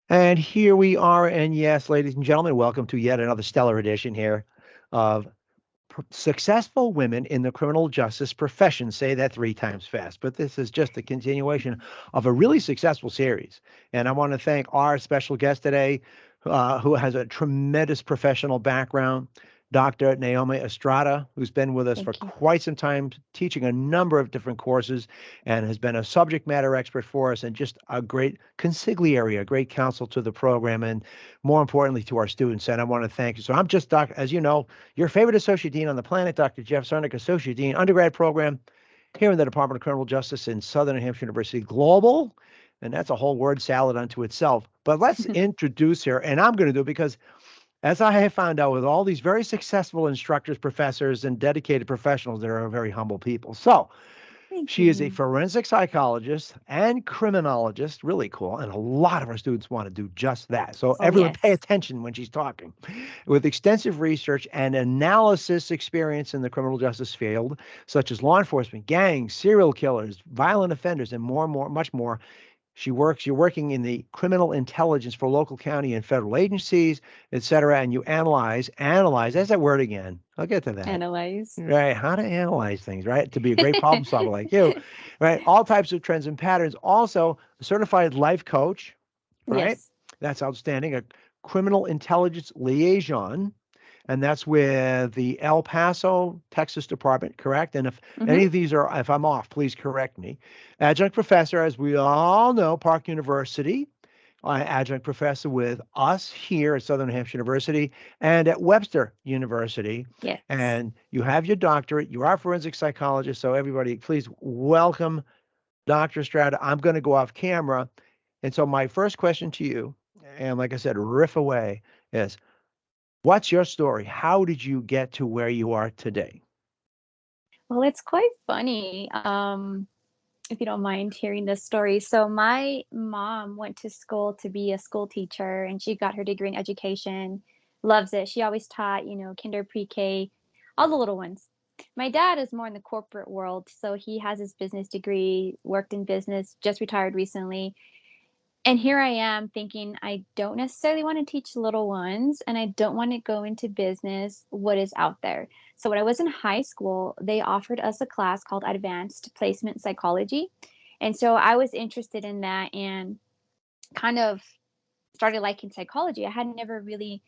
And here we are. And yes, ladies and gentlemen, welcome to yet another stellar edition here of Successful Women in the Criminal Justice Profession. Say that three times fast. But this is just a continuation of a really successful series. And I want to thank our special guest today, who has a tremendous professional background. Dr. Naomi Estrada, who's been with us for Thank you. quite some time, teaching a number of different courses and has been a subject matter expert for us and just a great consigliere, a great counsel to the program, and more importantly to our students. And I want to thank you. So I'm just, as you know, your favorite associate dean on the planet, Dr. Jeff Cernick, associate dean, undergrad program here in the Department of Criminal Justice in Southern New Hampshire University Global. And that's a whole word salad unto itself. But let's introduce her, and I'm going to do it because as I have found out with all these very successful instructors, professors, and dedicated professionals, they are very humble people. So Thank she is a you. forensic psychologist and criminologist, really cool. And a lot of our students want to do just that. So Oh, everyone pay yes. attention when she's talking. With extensive research and analysis experience in the criminal justice field, such as law enforcement, gangs, serial killers, violent offenders, and more, much more, you're working in the criminal intelligence for local county and federal agencies, et cetera, and you analyze, there's that word again. I'll get to that. Analyze. Right, how to analyze things, right? To be a great problem solver like you, right? All types of trends and patterns. Also, a certified life coach, right? Yes. That's outstanding. A criminal intelligence liaison, and that's with the El Paso, Texas Department, correct? And if Mm-hmm. any of these are, if I'm off, please correct me. Adjunct professor, as we all know, Park University, adjunct professor with us here at Southern New Hampshire University and at Webster University. Yes. And you have your doctorate. You are a forensic psychologist. So, everybody, please welcome Dr. Strata. I'm going to go off camera. And so, my first question to you, and like I said, riff away, is what's your story? How did you get to where you are today? Well, it's quite funny, if you don't mind hearing this story. So my mom went to school to be a school teacher, and she got her degree in education. Loves it. She always taught, kinder, pre-K, all the little ones. My dad is more in the corporate world, so he has his business degree, worked in business, just retired recently. And here I am thinking I don't necessarily want to teach little ones and I don't want to go into business. What is out there? So, when I was in high school, they offered us a class called Advanced Placement Psychology. And so I was interested in that and kind of started liking psychology. I had never really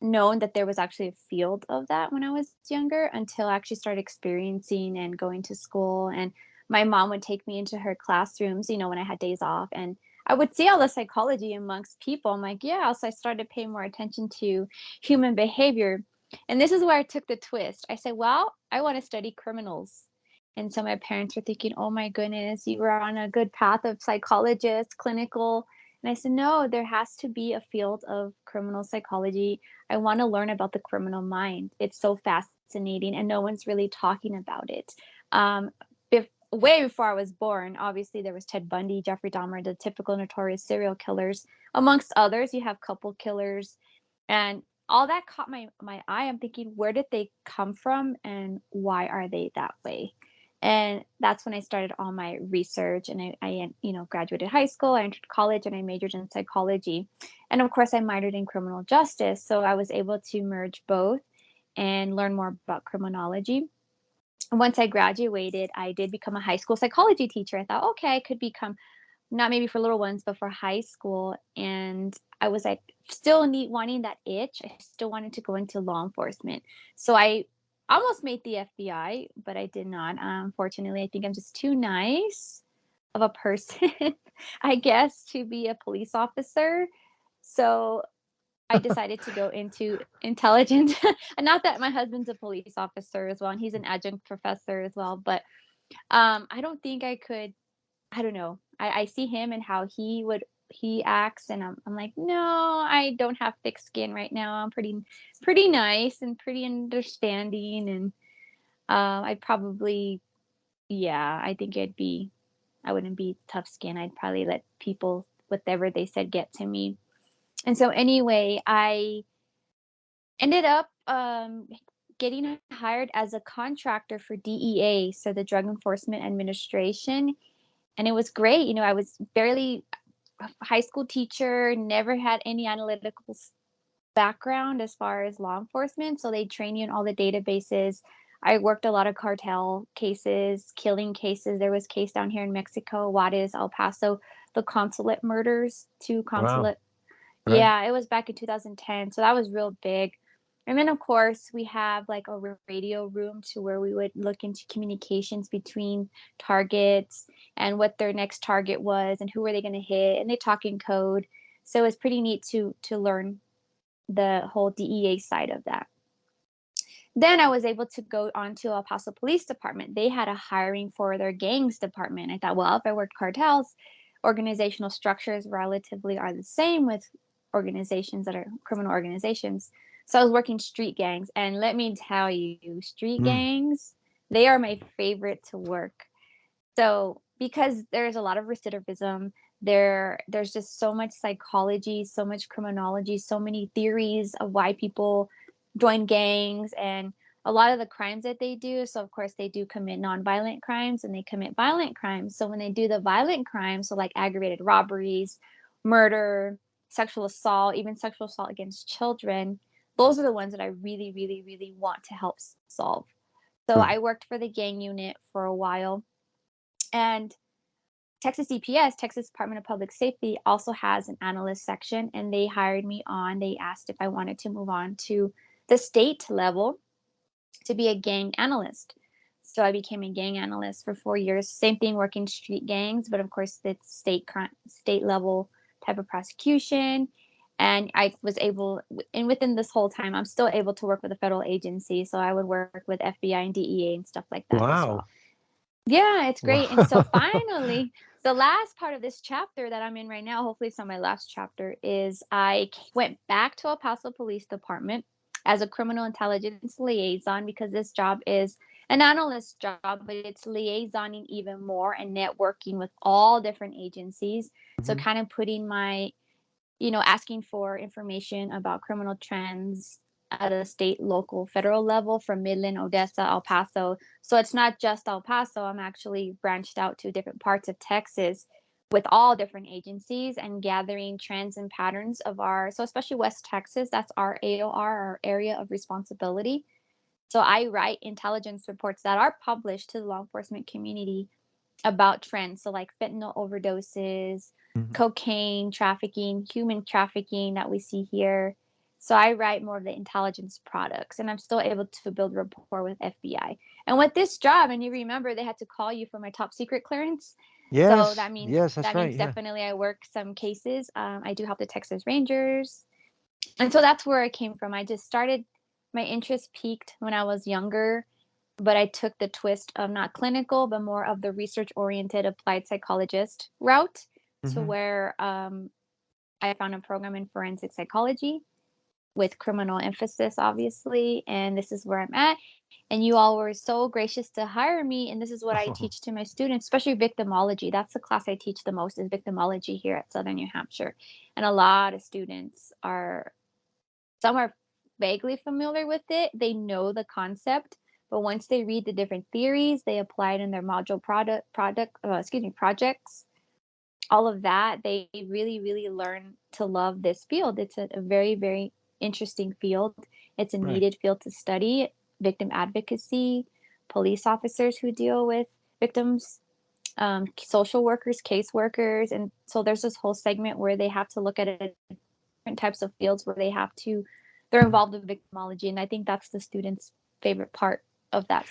known that there was actually a field of that when I was younger until I actually started experiencing and going to school. And my mom would take me into her classrooms, when I had days off, and I would see all the psychology amongst people. I'm like, yeah. So I started paying more attention to human behavior. And this is where I took the twist. I said, well, I want to study criminals. And so my parents were thinking, oh my goodness, you were on a good path of psychologist, clinical. And I said, no, there has to be a field of criminal psychology. I want to learn about the criminal mind. It's so fascinating, and no one's really talking about it. Um, Way before I was born, obviously there was Ted Bundy, Jeffrey Dahmer, the typical notorious serial killers, amongst others. You have couple killers, and all that caught my eye. I'm thinking, where did they come from, and why are they that way? And that's when I started all my research, and I graduated high school, I entered college, and I majored in psychology. And of course, I minored in criminal justice. So I was able to merge both and learn more about criminology. Once I graduated, I did become a high school psychology teacher. I thought, okay, I could become not maybe for little ones, but for high school. And I was like still wanting that itch. I still wanted to go into law enforcement. So I almost made the FBI, but I did not. Unfortunately, I think I'm just too nice of a person, I guess, to be a police officer. So I decided to go into intelligence. And not that my husband's a police officer as well, and he's an adjunct professor as well. But I don't think I could. I don't know. I see him and how he acts, and I'm like, no, I don't have thick skin right now. I'm pretty nice and pretty understanding, and I'd probably, yeah, I think I wouldn't be tough skin. I'd probably let people whatever they said get to me. And so anyway, I ended up getting hired as a contractor for DEA, so the Drug Enforcement Administration. And it was great. I was barely high school teacher, never had any analytical background as far as law enforcement, so they train you in all the databases. I worked a lot of cartel cases, killing cases. There was a case down here in Mexico, Juarez, El Paso, the consulate murders, 2 Wow. consulate. Right. Yeah, it was back in 2010, so that was real big. And then, of course, we have, like, a radio room to where we would look into communications between targets and what their next target was and who were they gonna hit, and they talk in code. So it was pretty neat to learn the whole DEA side of that. Then I was able to go on to El Paso Police Department. They had a hiring for their gangs department. I thought, well, if I worked cartels, organizational structures relatively are the same with organizations that are criminal organizations. So I was working street gangs, and let me tell you, street Mm. gangs, they are my favorite to work. So, because there's a lot of recidivism, there's just so much psychology, so much criminology, so many theories of why people join gangs and a lot of the crimes that they do. So, of course, they do commit nonviolent crimes and they commit violent crimes. So, when they do the violent crimes, so like aggravated robberies, murder, sexual assault, even sexual assault against children, those are the ones that I really, really, really want to help solve. So, Right. I worked for the gang unit for a while, and Texas DPS, Texas Department of Public Safety, also has an analyst section, and they hired me on. They asked if I wanted to move on to the state level to be a gang analyst. So I became a gang analyst for 4 years. Same thing, working street gangs, but of course it's state level type of prosecution. And I was able, and within this whole time, I'm still able to work with a federal agency. So I would work with FBI and DEA and stuff like that as Wow. well. Yeah, it's great. And so Wow. finally, the last part of this chapter that I'm in right now, hopefully it's not my last chapter, is went back to El Paso Police Department as a criminal intelligence liaison because this job is an analyst job, but it's liaisoning even more and networking with all different agencies. So Mhm. kind of putting my, asking for information about criminal trends at a state, local, federal level from Midland, Odessa, El Paso. So it's not just El Paso. I'm actually branched out to different parts of Texas with all different agencies and gathering trends and patterns of so especially West Texas, that's our AOR, our area of responsibility. So I write intelligence reports that are published to the law enforcement community about trends. So, like fentanyl overdoses, Mhm. cocaine trafficking, human trafficking that we see here. So, I write more of the intelligence products, and I'm still able to build rapport with FBI. And with this job, and you remember they had to call you for my top secret clearance. So Yes. that means Yes, that's that right. means Yeah. definitely I work some cases. I do help the Texas Rangers, and so that's where I came from. I just started. My interest peaked when I was younger, but I took the twist of not clinical, but more of the research oriented applied psychologist route to Mhm. where I found a program in forensic psychology with criminal emphasis, obviously. And this is where I'm at. And you all were so gracious to hire me. And this is what I teach to my students, especially victimology. That's the class I teach the most is victimology here at Southern New Hampshire. And a lot of students some are vaguely familiar with it. They know the concept, but once they read the different theories, they apply it in their module projects, all of that, they really, really learn to love this field. It's a very, very interesting field. It's a Right. needed field to study. Victim advocacy, police officers who deal with victims, social workers, caseworkers. And so there's this whole segment where they have to look at it different types of fields where they're Mhm. involved in victimology, and I think that's the students' favorite part of that.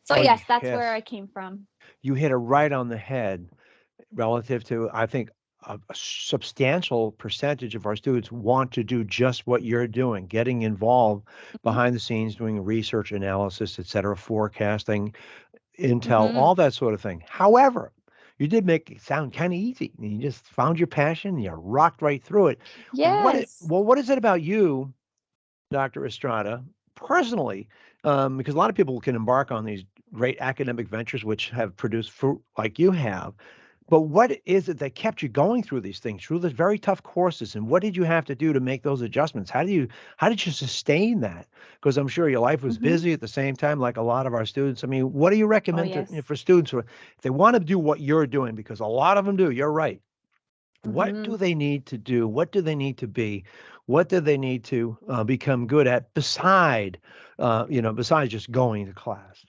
So Oh, yes, that's where yes. I came from. You hit it right on the head relative to, I think, a substantial percentage of our students want to do just what you're doing, getting involved Mhm. behind the scenes, doing research analysis, et cetera, forecasting, intel, Mhm. all that sort of thing. However, you did make it sound kind of easy. You just found your passion, you rocked right through it. Yes. What is it about you, Dr. Estrada, personally? Because a lot of people can embark on these great academic ventures which have produced fruit like you have. But what is it that kept you going through these things, through those very tough courses? And what did you have to do to make those adjustments? How did you sustain that? Because I'm sure your life was Mhm. busy at the same time, like a lot of our students. I mean, what do you Oh, recommend yes. for students if they want to do what you're doing? Because a lot of them do. You're right. What Mhm. do they need to do? What do they need to be? What do they need to become good at besides just going to class?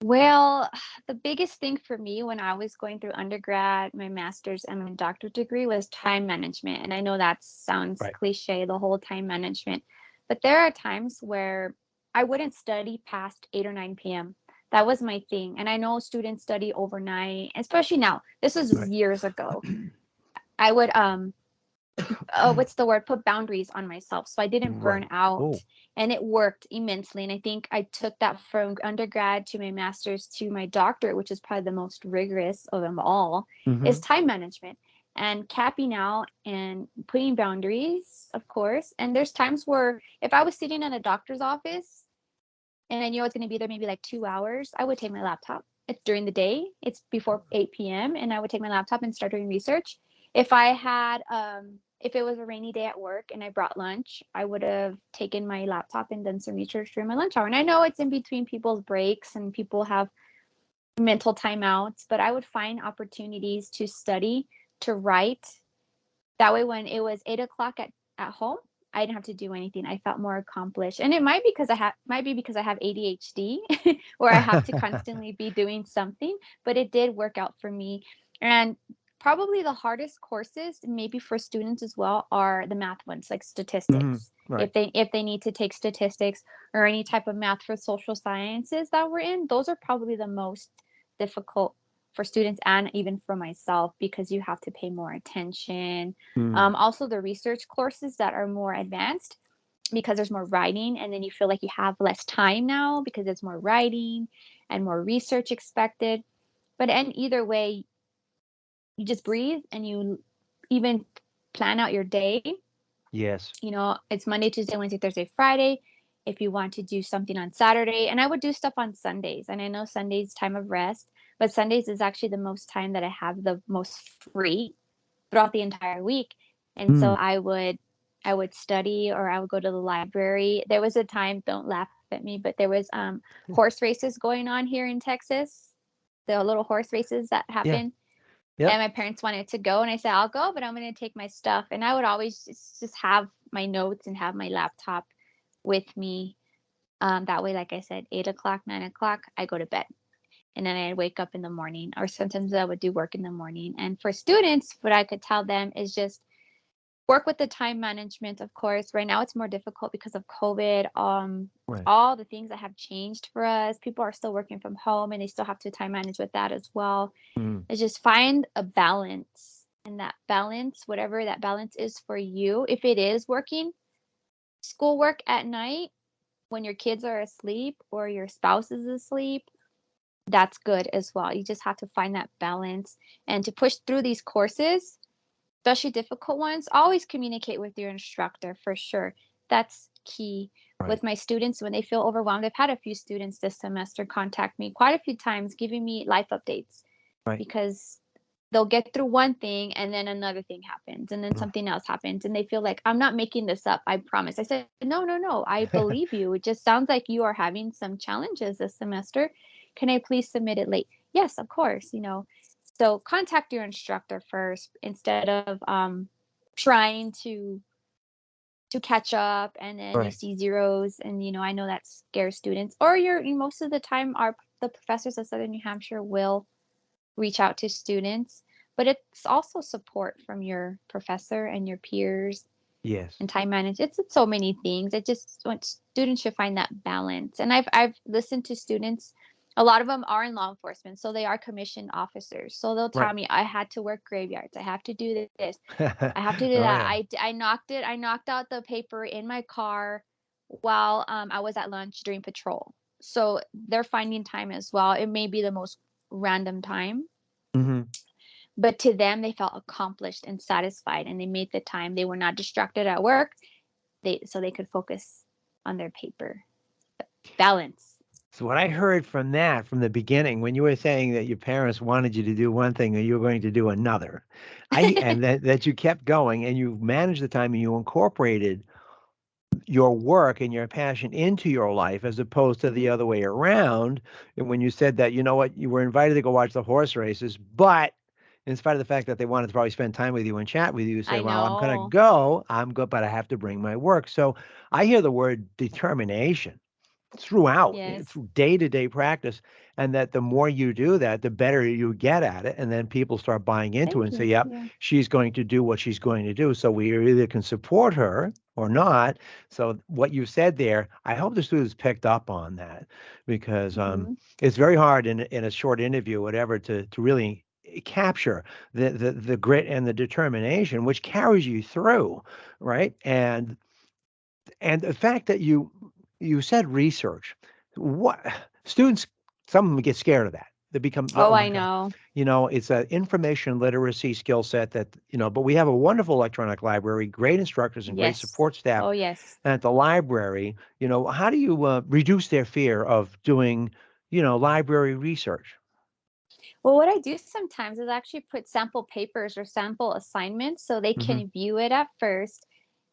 Well, the biggest thing for me when I was going through undergrad, my master's, and my doctorate degree was time management. And I know that sounds Right. cliche, the whole time management, but there are times where I wouldn't study past 8 or 9 p.m. That was my thing. And I know students study overnight, especially now. This was Right. years ago. I would what's the word? Put boundaries on myself so I didn't burn Right. out. Oh. And it worked immensely. And I think I took that from undergrad to my master's to my doctorate, which is probably the most rigorous of them all, Hmm. is time management and capping out and putting boundaries, of course. And there's times where if I was sitting in a doctor's office and I knew I was going to be there maybe like 2 hours, I would take my laptop. It's during the day, it's before 8 p.m., and I would take my laptop and start doing research. If it was a rainy day at work and I brought lunch, I would have taken my laptop and done some research during my lunch hour. And I know it's in between people's breaks and people have mental timeouts, but I would find opportunities to study, to write, that way, when it was 8 o'clock at home, I didn't have to do anything. I felt more accomplished. And it might be because I have ADHD where I have to constantly be doing something, but it did work out for me. And probably the hardest courses, maybe for students as well, are the math ones, like Hmm. statistics. Right. If they need to take statistics or any type of math for social sciences that we're in, those are probably the most difficult for students and even for myself because you have to pay more attention. Mm. Also, the research courses that are more advanced because there's more writing, and then you feel like you have less time now because there's more writing and more research expected. But in either way, you just breathe and you even plan out your day. Yes. It's Monday, Tuesday, Wednesday, Thursday, Friday. If you want to do something on Saturday, and I would do stuff on Sundays, and I know Sunday's time of rest, but Sundays is actually the most time that I have the most free throughout the entire week. And so Mm. I would study or I would go to the library. There was a time, don't laugh at me, but there was horse races going on here in Texas. The little horse races that Yeah. happen. Yep. And my parents wanted to go and I said, I'll go, but I'm going to take my stuff. And I would always just have my notes and have my laptop with me. That way, like I said, 8 o'clock, 9 o'clock, I go to bed. And then I'd wake up in the morning, or sometimes I would do work in the morning. And for students, what I could tell them is just work with the time management, of course. Right now, it's more difficult because of COVID. Right. All the things that have changed for us. People are still working from home and they still have to time manage with that as well. Mm. Is just find a balance. And that balance, whatever that balance is for you, if it is working, schoolwork at night when your kids are asleep or your spouse is asleep, that's good as well. You just have to find that balance and to push through these courses, especially difficult ones. Always communicate with your instructor for sure. That's key. Right. With my students, when they feel overwhelmed, I've had a few students this semester contact me quite a few times giving me life updates Right. because they'll get through one thing and then another thing happens and then something else happens and they feel like I'm not making this up, I promise. I said, no, no, no, I believe you. It just sounds like you are having some challenges this semester. Can I please submit it late? Yes, of course. So contact your instructor first instead of trying to catch up and then you Right. see zeros and I know that scares students. Or most of the time our the professors at Southern New Hampshire will reach out to students, but it's also support from your professor and your peers Yes. and time management. It's so many things. I just want students should find that balance. And I've listened to students. A lot of them are in law enforcement, so they are commissioned officers. So they'll Right. tell me, I had to work graveyards. I have to do this. I have to do Oh that. yeah. I knocked it. I knocked out the paper in my car while I was at lunch during patrol. So they're finding time as well. It may be the most random time, Hmm. but to them, they felt accomplished and satisfied, and they made the time. They were not distracted at work. So they could focus on their paper. Balance. So what I heard from that from the beginning, when you were saying that your parents wanted you to do one thing and you were going to do another, and that you kept going and you managed the time and you incorporated your work and your passion into your life as opposed to the other way around. And when you said that, you know what, you were invited to go watch the horse races, but in spite of the fact that they wanted to probably spend time with you and chat with you, say, I well, I'm going to know. go, I'm good, but I have to bring my work. So I hear the word determination throughout, Yes. through day-to-day practice, and that the more you do that, the better you get at it, and then people start buying into it Thank and say, you. yep, Yeah. she's going to do what she's going to do. So we either can support her or not. So what you said there, I hope the students picked up on that, because Hmm. it's very hard in a short interview, whatever, to really capture the grit and the determination which carries you through, right? And the fact that you said research, what students, some of them get scared of that. They become, Oh, oh my I God, know. it's an information literacy skill set that, but we have a wonderful electronic library, great instructors and great Yes. support staff Oh, yes. at the library. How do you reduce their fear of doing, library research? Well, what I do sometimes is actually put sample papers or sample assignments so they Hmm. can view it at first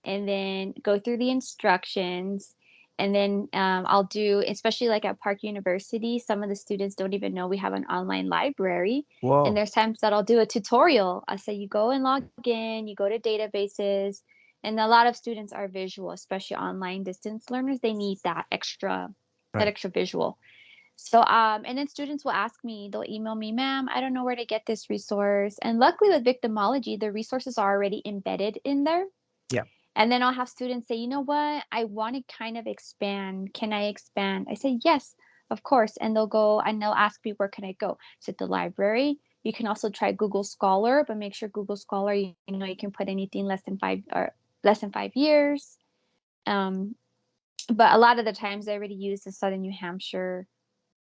and then go through the instructions. And then I'll do, especially like at Park University, some of the students don't even know we have an online library. And Whoa. there's times that I'll do a tutorial. I say, you go and log in, you go to databases. And a lot of students are visual, especially online distance learners. They need that Right. extra visual. So, and then students will ask me, they'll email me, ma'am, I don't know where to get this resource. And luckily with victimology, the resources are already embedded in there. Yeah. And then I'll have students say, you know what, I want to kind of expand. Can I expand? I say, yes, of course. And they'll go and they'll ask me, where can I go? Is it the library? You can also try Google Scholar, but make sure Google Scholar, you can put anything less than 5 years. Um, but a lot of the times I already use the Southern New Hampshire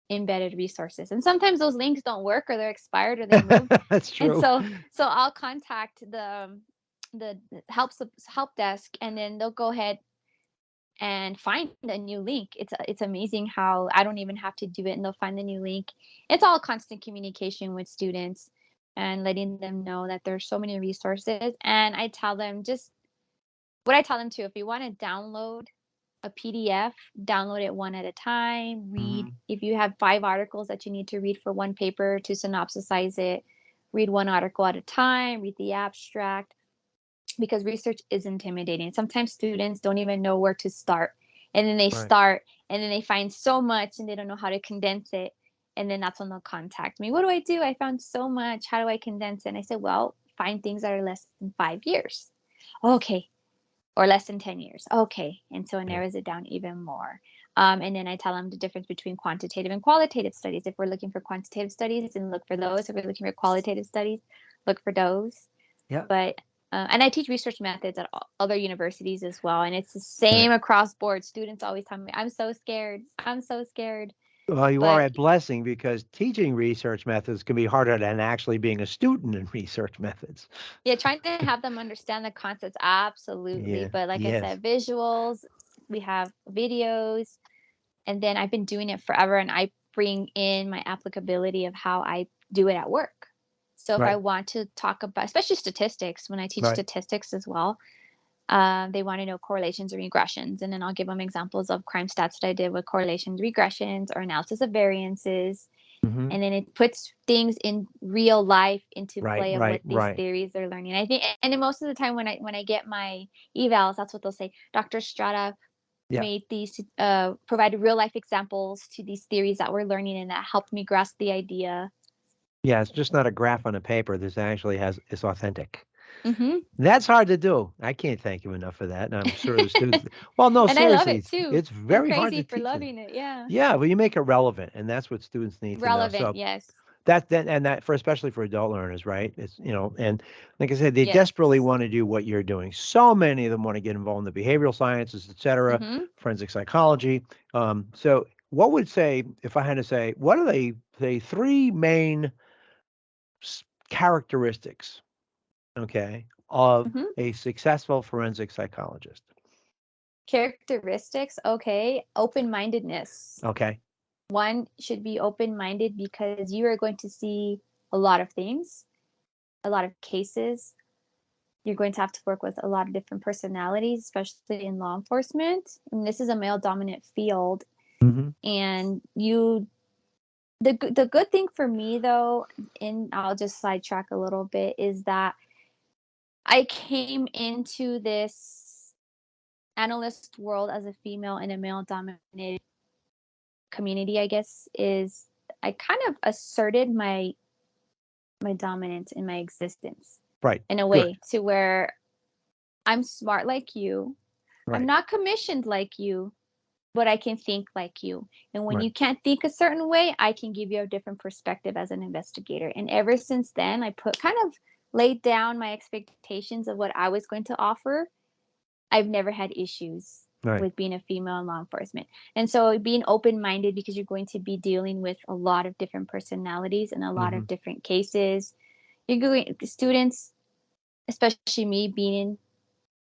embedded resources. And sometimes those links don't work or they're expired or they moved. That's And true. so I'll contact the help desk and then they'll go ahead and find a new link. It's amazing how I don't even have to do it and they'll find the new link. It's all constant communication with students and letting them know that there's so many resources and I tell them just what I tell them to if you want to download a PDF, download it one at a time, read. Hmm. If you have 5 articles that you need to read for one paper to synopsisize it, read one article at a time, read the abstract, because research is intimidating. Sometimes students don't even know where to start. And then they Right. start and then they find so much and they don't know how to condense it. And then that's when they'll contact me. What do I do? I found so much. How do I condense it? And I said, well, find things that are less than 5 years. Okay, or less than 10 years. Okay. And so it Yeah. narrows it down even more. And then I tell them the difference between quantitative and qualitative studies. If we're looking for quantitative studies, then look for those. If we're looking for qualitative studies, look for those. Yeah. But and I teach research methods at other universities as well, and it's the Right. same across board. Students always tell me, "I'm so scared. I'm so scared." Well, you are But a blessing because teaching research methods can be harder than actually being a student in research methods. yeah, trying to have them understand the concepts, absolutely. Yeah. But like I Yes. said, visuals, we have videos, and then I've been doing it forever and I bring in my applicability of how I do it at work. So if I Right. want to talk about, especially statistics, when I teach Right. statistics as well, they want to know correlations or regressions. And then I'll give them examples of crime stats that I did with correlations, regressions, or analysis of variances. Hmm. And then it puts things in real life into Right. play of Right. what these Right. theories they're learning. I think, and then most of the time when I get my evals, that's what they'll say. Dr. Strada Yeah. made these provided real life examples to these theories that we're learning and that helped me grasp the idea. Yeah. It's just not a graph on a paper. This actually it's authentic. Hmm. That's hard to do. I can't thank you enough for that. And I'm sure the students, well, no, And I love seriously, it it's, too. it's I'm very hard to crazy for teach it. loving it. Yeah. Yeah. But you make it relevant, and that's what students need to know. Relevant. So, Yes. that for especially for adult learners, right? And like I said, they Yes. desperately want to do what you're doing. So many of them want to get involved in the behavioral sciences, et cetera, Hmm. forensic psychology. So what would say, if I had to say, what are the three main characteristics, okay, of Hmm. a successful forensic psychologist? Characteristics. Okay. Open mindedness. Okay. One should be open minded because you are going to see a lot of things, a lot of cases. You're going to have to work with a lot of different personalities, especially in law enforcement. And this is a male dominant field. Hmm. And you The good thing for me though, and I'll just sidetrack a little bit, is that I came into this analyst world as a female in a male dominated community, I guess, is I kind of asserted my dominance in my existence Right. in a Good. way to where I'm smart like you. I'm Right. not commissioned like you, but I can think like you. And when Right. you can't think a certain way, I can give you a different perspective as an investigator. And ever since then, I put kind of laid down my expectations of what I was going to offer. I've never had issues Right. with being a female in law enforcement. And so being open minded, because you're going to be dealing with a lot of different personalities and a lot Mm-hmm. of different cases. You're going students, especially me being,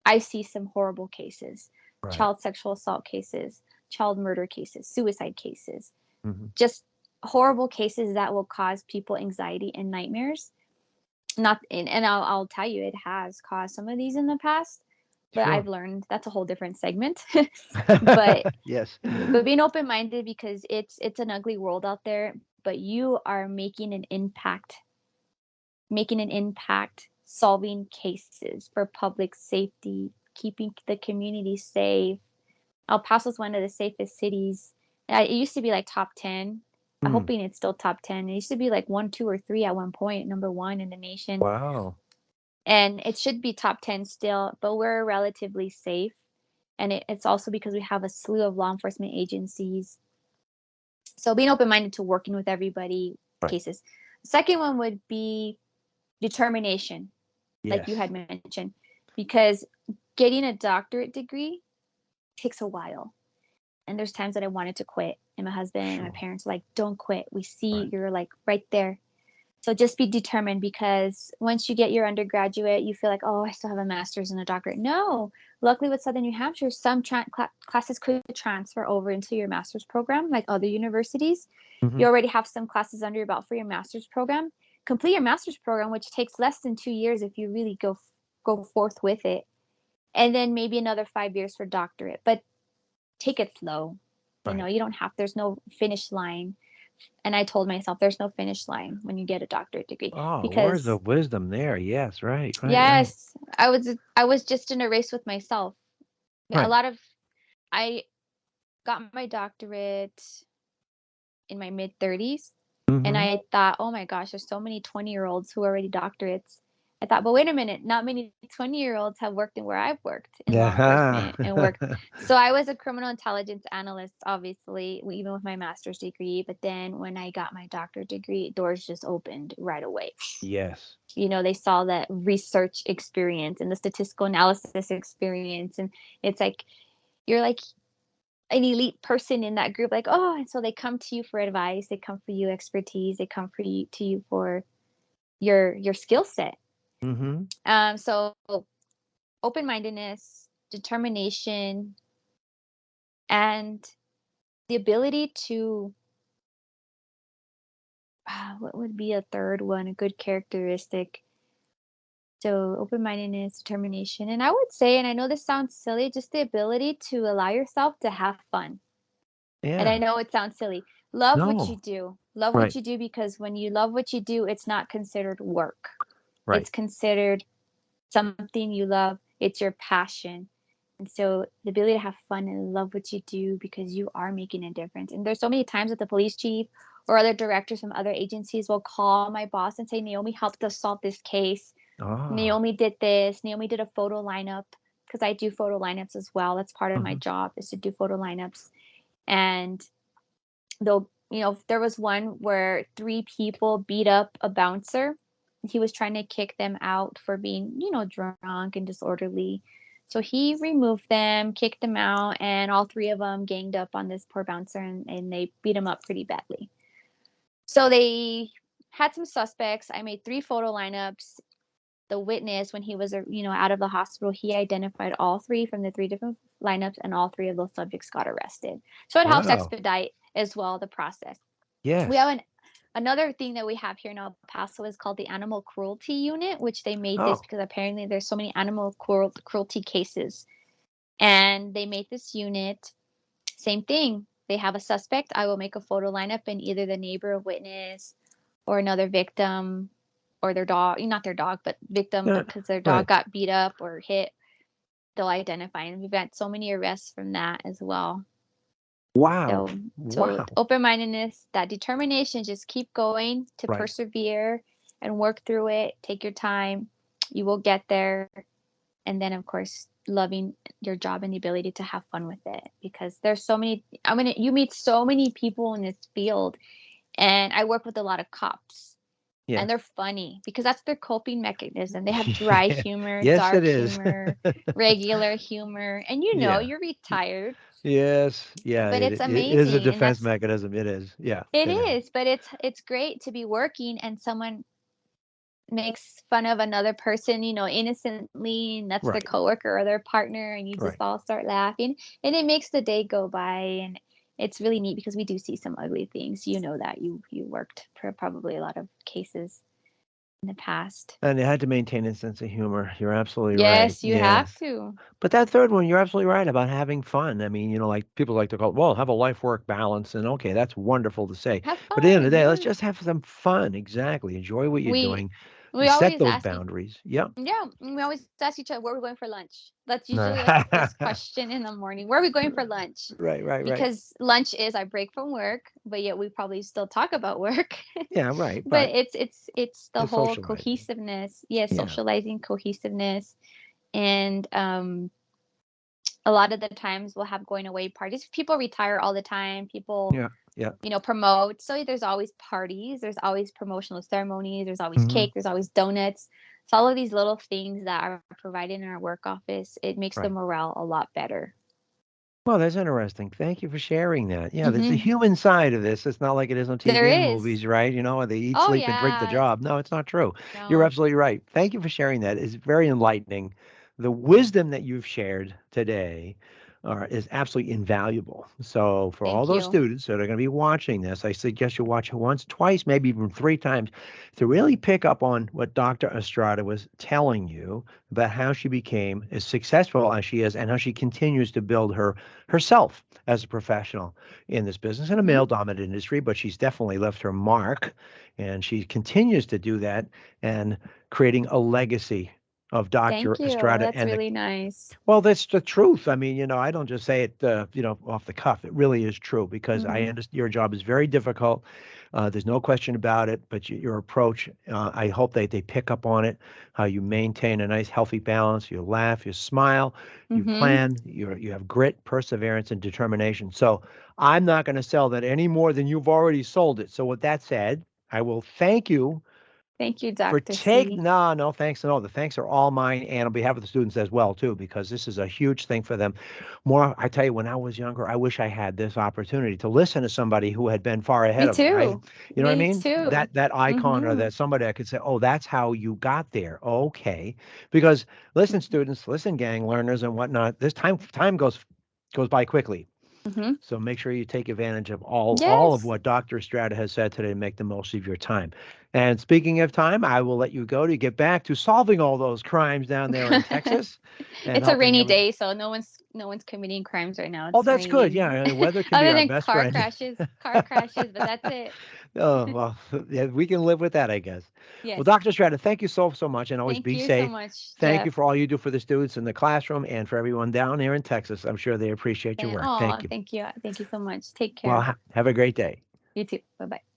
I see some horrible cases, Right. child sexual assault cases, child murder cases, suicide cases, Mm-hmm. just horrible cases that will cause people anxiety and nightmares. Not and I'll tell you, it has caused some of these in the past, but Sure. I've learned that's a whole different segment. but Yes. but being open minded, because it's an ugly world out there, but you are making an impact, solving cases for public safety, keeping the community safe. El Paso's one of the safest cities. It used to be like top 10. I'm Hmm. hoping it's still top 10. It used to be like one, two, or three at one point, number one in the nation. Wow. And it should be top 10 still, but we're relatively safe. And it's also because we have a slew of law enforcement agencies. So being open minded to working with everybody, Right. cases. The second one would be determination, like you Yes. had mentioned, because getting a doctorate degree takes a while. And there's times that I wanted to quit, and my husband and my Sure. parents were like, don't quit. We Right. see you're like right there. So just be determined, because once you get your undergraduate, you feel like, oh, I still have a master's and a doctorate. No, luckily with Southern New Hampshire, some classes could transfer over into your master's program, like other universities. Mm-hmm. You already have some classes under your belt for your master's program. Complete your master's program, which takes less than 2 years if you really go forth with it, and then maybe another 5 years for doctorate. But take it slow. Right. You don't have. There's no finish line. And I told myself there's no finish line when you get a doctorate degree, Oh, words because of wisdom there. Yes. Right. Right. Right. yes, I was just in a race with myself. A Right. lot of I got my doctorate in my mid 30s, and Mm-hmm. I thought, "Oh my gosh, there's so many 20-year-olds who are already doctorates." I thought, "But wait a minute, not many 20-year-olds have worked in where I've worked in law Yeah. enforcement and worked." So I was a criminal intelligence analyst, obviously, even with my master's degree, but then when I got my doctorate degree, doors just opened right away. Yes. They saw that research experience and the statistical analysis experience, and it's like you're like an elite person in that group, like, oh, and so they come to you for advice, they come for you expertise, they come for you to you for your skill set. Mm-hmm. So open-mindedness, determination, and the ability to what would be a third one, a good characteristic. So open-mindedness, determination, and I would say, and I know this sounds silly, just the ability to allow yourself to have fun. And I Yeah. know it sounds silly. Love what you No. do. Love what Right. you do, because when you love what you do, it's not considered work. Right. It's considered something you love. It's your passion. And so the ability to have fun and love what you do, because you are making a difference. And there's so many times that the police chief or other directors from other agencies will call my boss and say, Naomi helped us solve this case. Ah. Naomi did this. Naomi did a photo lineup, because I do photo lineups as well. That's part of my Mm-hmm. job, is to do photo lineups. And though, there was one where three people beat up a bouncer. He was trying to kick them out for being, drunk and disorderly. So he removed them, kicked them out, and all three of them ganged up on this poor bouncer, and they beat him up pretty badly. So they had some suspects. I made 3 photo lineups. The witness, when he was, out of the hospital, he identified all three from the 3 different lineups, and all three of those subjects got arrested. So it helps Wow. expedite as well the process. We have Yes. another thing that we have here in El Paso is called the Animal Cruelty Unit, which they made this Oh. because apparently there's so many animal cruelty cases, and they made this unit. Same thing. they have a suspect, I will make a photo lineup, and either the neighbor or witness or another victim or their dog, not their dog, but victim, Yeah, because their dog right. got beat up or hit, they'll identify. And we've had so many arrests from that as well. Wow. So Wow. open-mindedness, that determination, just keep going to Right. persevere and work through it. Take your time. You will get there. And then, of course, loving your job and the ability to have fun with it, because there's so many, you meet so many people in this field. And I work with a lot of cops, and Yes. they're funny because that's their coping mechanism. They have dry Yeah. humor, Yes, it dark is. humor, regular humor. And Yeah. you're retired, Yes. Yeah, but it's it is a amazing. And defense mechanism. It is. Yeah, it it is. is, but it's great to be working and someone makes fun of another person, innocently, and that's their Right. coworker or their partner, and you just Right. all start laughing, and it makes the day go by, and it's really neat because we do see some ugly things. You know that you worked for probably a lot of cases in the past. And it had to maintain a sense of humor. You're absolutely right. Yes, you have Yes. to. But that third one, you're absolutely right about having fun. I mean, like people like to call it, well, have a life work balance. And okay, that's wonderhul to say. Have But at the end of fun, the day, let's yeah. just have some fun. Exactly. Enjoy what you're We doing we and set always those ask boundaries. Yep. Yeah, and we always ask each other where we're going for lunch. That's usually our first question in the morning. Where are we going for lunch? Right, right, right. Because lunch is our break from work, but yet we probably still talk about work. Yeah, right. But But it's the the whole socializing. cohesiveness. Yes, Yeah, socializing, cohesiveness, and a lot of the times we'll have going away parties. People retire all the time. People, yeah, yeah. promote. So there's always parties, there's always promotional ceremonies, there's always Hmm. cake, there's always donuts. So all of these little things that are provided in our work office, it makes the Right. morale a lot better. Well, that's interesting. Thank you for sharing that. Yeah, there's a Mhm. human side of this. It's not like it is on There TV and is. movies, right? Where they eat, Oh, sleep, and drink the yeah. job. No, it's not true. You're No. absolutely right. Thank you for sharing that. It's very enlightening. The wisdom that you've shared today is absolutely invaluable. So, for all Thank those you. students that are going to be watching this, I suggest you watch it once, twice, maybe even three times to really pick up on what Dr. Estrada was telling you about how she became as successful as she is and how she continues to build herself as a professional in this business in a Mhm. male dominated industry, but she's definitely left her mark and she continues to do that and creating a legacy of Dr. Thank you. Estrada That's and the really nice. well, that's the truth. I mean, I don't just say it, off the cuff. It really is true because I Mhm. understand your job is very difficult. There's no question about it. But your approach, I hope that they pick up on it. How you maintain a nice, healthy balance. You laugh, you smile, you Mhm. plan. You have grit, perseverance, and determination. So I'm not going to sell that any more than you've already sold it. So with that said, I will thank you Thank you, for Dr. C. no thanks, no, the thanks are all mine and on behalf of the students as well too, because this is a huge thing for them. More, I tell you, when I was younger, I wish I had this opportunity to listen to somebody who had been far ahead Me of me. too. You know what I Me mean? too. That icon or Mhm. that somebody I could say, oh, that's how you got there. Okay, because listen, students, listen, gang learners and whatnot. This time goes by quickly. Mhm. So make sure you take advantage of all of Yes. what Dr. Estrada has said today to make the most of your time. And speaking of time, I will let you go to get back to solving all those crimes down there in Texas and It's a helping rainy every. day, so no one's committing crimes right now. Oh, It's that's good. raining. Yeah, weather can be Other our than best friend. car crashes, but that's it. Oh, well, yeah, we can live with that, I guess. Well, Yes. Dr. Estrada, thank you so much and always Thank be you so safe. much, Thank you Jeff. for all you do for the students in the classroom and for everyone down here in Texas. I'm sure they appreciate your work. Oh, Thank you. thank you. Thank you so much. Take Well, care. have a great day. You too. Bye-bye.